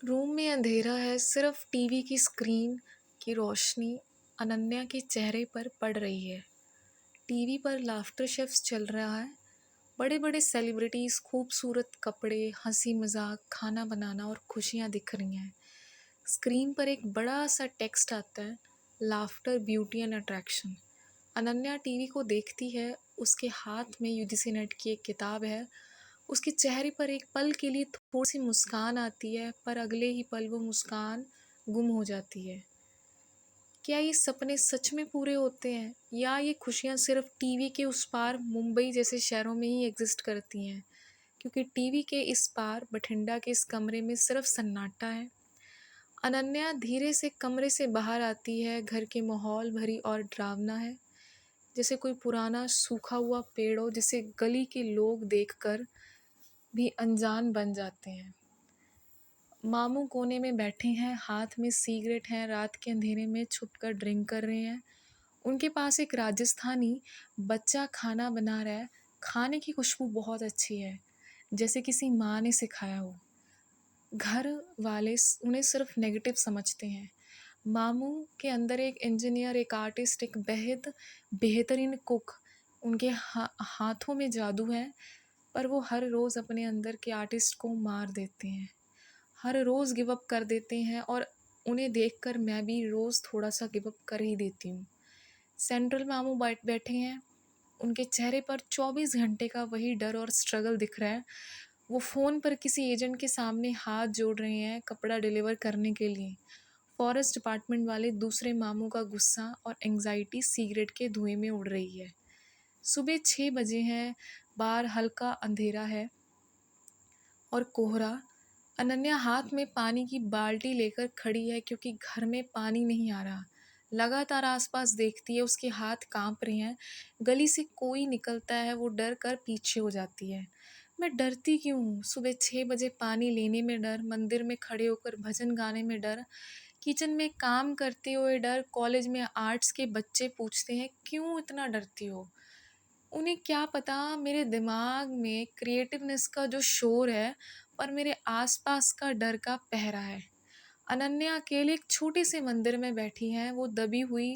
Room में अंधेरा है, सिर्फ टीवी की स्क्रीन की रोशनी अनन्या के चेहरे पर पड़ रही है। टीवी पर लाफ्टर शेफ्स चल रहा है। बड़े बड़े सेलिब्रिटीज, खूबसूरत कपड़े, हंसी मजाक, खाना बनाना और खुशियां दिख रही हैं। स्क्रीन पर एक बड़ा सा टेक्स्ट आता है, laughter beauty and attraction. Ananya TV को देखती है। उसके हाथ में यूजीसी नेट की एक किताब है। उसके चेहरे पर एक पल के लिए थोड़ी सी मुस्कान आती है, पर अगले ही पल वो मुस्कान गुम हो जाती है। क्या ये सपने सच में पूरे होते हैं, या ये खुशियाँ सिर्फ टीवी के उस पार मुंबई जैसे शहरों में ही एग्जिस्ट करती हैं? क्योंकि टीवी के इस पार बठिंडा के इस कमरे में सिर्फ सन्नाटा है। अनन्या धीरे से कमरे से बाहर आती है। घर के माहौल भरी और डरावना है, जैसे कोई पुराना सूखा हुआ पेड़ हो जिसे गली के लोग देखकर भी अनजान बन जाते हैं। मामू कोने में बैठे हैं, हाथ में सिगरेट है, रात के अंधेरे में छुपकर ड्रिंक कर रहे हैं। उनके पास एक राजस्थानी बच्चा खाना बना रहा है। खाने की खुशबू बहुत अच्छी है, जैसे किसी माँ ने सिखाया हो। घर वाले उन्हें सिर्फ नेगेटिव समझते हैं। मामू के अंदर एक इंजीनियर, एक आर्टिस्ट, एक बेहतरीन कुक। उनके हाथों में जादू है, पर वो हर रोज़ अपने अंदर के आर्टिस्ट को मार देते हैं। हर रोज़ गिव अप कर देते हैं, और उन्हें देखकर मैं भी रोज़ थोड़ा सा गिव अप कर ही देती हूँ। सेंट्रल मामू बैठे हैं। उनके चेहरे पर 24 घंटे का वही डर और स्ट्रगल दिख रहा है। वो फ़ोन पर किसी एजेंट के सामने हाथ जोड़ रहे हैं कपड़ा डिलीवर करने के लिए। फॉरेस्ट डिपार्टमेंट वाले दूसरे मामू का गुस्सा और एंग्जाइटी सिगरेट के धुएं में उड़ रही है। सुबह 6 बजे हैं। बाहर हल्का अंधेरा है और कोहरा। अनन्या हाथ में पानी की बाल्टी लेकर खड़ी है, क्योंकि घर में पानी नहीं आ रहा। लगातार आसपास देखती है, उसके हाथ कांप रहे हैं। गली से कोई निकलता है, वो डर कर पीछे हो जाती है। मैं डरती क्यों हूँ? सुबह 6 बजे पानी लेने में डर, मंदिर में खड़े होकर भजन गाने में डर, किचन में काम करते हुए डर, कॉलेज में आर्ट्स के बच्चे पूछते हैं क्यों इतना डरती हो। उन्हें क्या पता मेरे दिमाग में क्रिएटिवनेस का जो शोर है, पर मेरे आसपास का डर का पहरा है। अनन्या अकेले एक छोटे से मंदिर में बैठी है। वो दबी हुई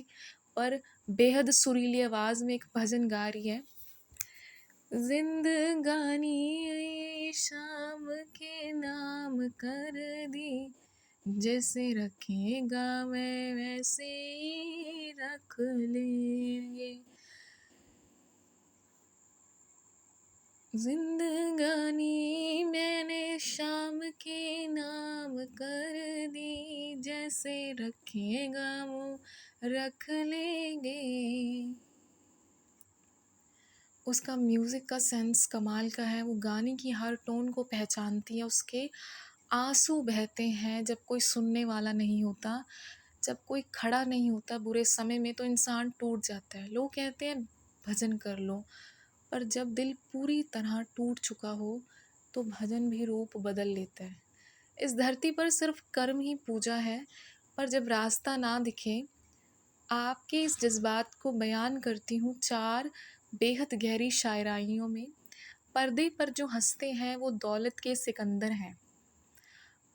पर बेहद सुरीली आवाज में एक भजन गा रही है। जिंदगानी ये शाम के नाम कर दी, जैसे रखेगा मैं वैसे ही रख लेंगे। जिंदगानी मैंने शाम के नाम कर दी, जैसे रखेगा मुँह रख लेंगे। उसका म्यूज़िक का सेंस कमाल का है। वो गाने की हर टोन को पहचानती है। उसके आंसू बहते हैं जब कोई सुनने वाला नहीं होता, जब कोई खड़ा नहीं होता बुरे समय में, तो इंसान टूट जाता है। लोग कहते हैं भजन कर लो, पर जब दिल पूरी तरह टूट चुका हो तो भजन भी रूप बदल लेता है। इस धरती पर सिर्फ कर्म ही पूजा है, पर जब रास्ता ना दिखे, आपके इस जज्बात को बयान करती हूँ 4 बेहद गहरी शायराइयों में। पर्दे पर जो हंसते हैं वो दौलत के सिकंदर हैं।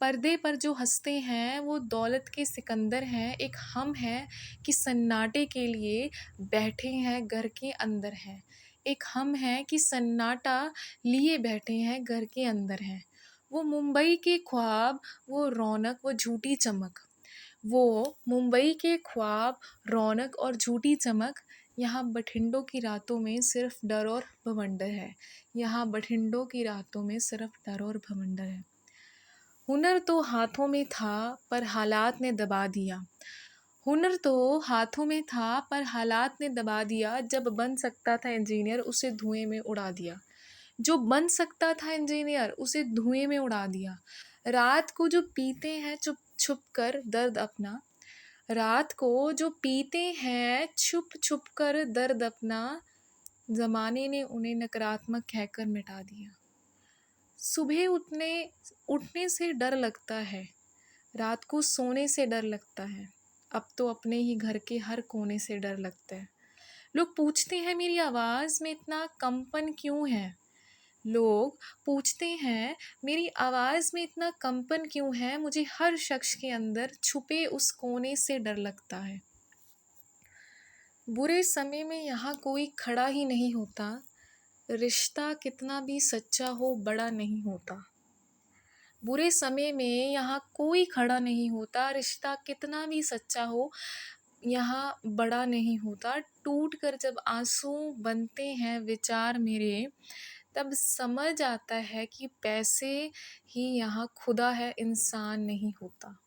पर्दे पर जो हंसते हैं वो दौलत के सिकंदर हैं। एक हम हैं कि सन्नाटे के लिए बैठे हैं, घर के अंदर हैं। एक हम हैं कि सन्नाटा लिए बैठे हैं, घर के अंदर हैं। वो मुंबई के ख्वाब, वो रौनक, वो झूठी चमक। वो मुंबई के ख्वाब, रौनक और झूठी चमक। यहाँ बठिंडों की रातों में सिर्फ डर और भवंडर है। यहाँ बठिंडों की रातों में सिर्फ डर और भवंडर है। हुनर तो हाथों में था, पर हालात ने दबा दिया। हुनर तो हाथों में था, पर हालात ने दबा दिया। जब बन सकता था इंजीनियर, उसे धुएं में उड़ा दिया। जो बन सकता था इंजीनियर, उसे धुएं में उड़ा दिया। रात को जो पीते हैं चुप छुप कर दर्द अपना, रात को जो पीते हैं छुप छुप कर दर्द अपना, जमाने ने उन्हें नकारात्मक कहकर मिटा दिया। सुबह उठने उठने से डर लगता है, रात को सोने से डर लगता है, अब तो अपने ही घर के हर कोने से डर लगता है। लोग पूछते हैं मेरी आवाज़ में इतना कंपन क्यों है। लोग पूछते हैं, मेरी आवाज़ में इतना कंपन क्यों है? मुझे हर शख्स के अंदर छुपे उस कोने से डर लगता है। बुरे समय में यहाँ कोई खड़ा ही नहीं होता, रिश्ता कितना भी सच्चा हो बड़ा नहीं होता। बुरे समय में यहाँ कोई खड़ा नहीं होता, रिश्ता कितना भी सच्चा हो यहाँ बड़ा नहीं होता। टूट कर जब आँसू बनते हैं विचार मेरे, तब समझ आता है कि पैसे ही यहाँ खुदा है, इंसान नहीं होता।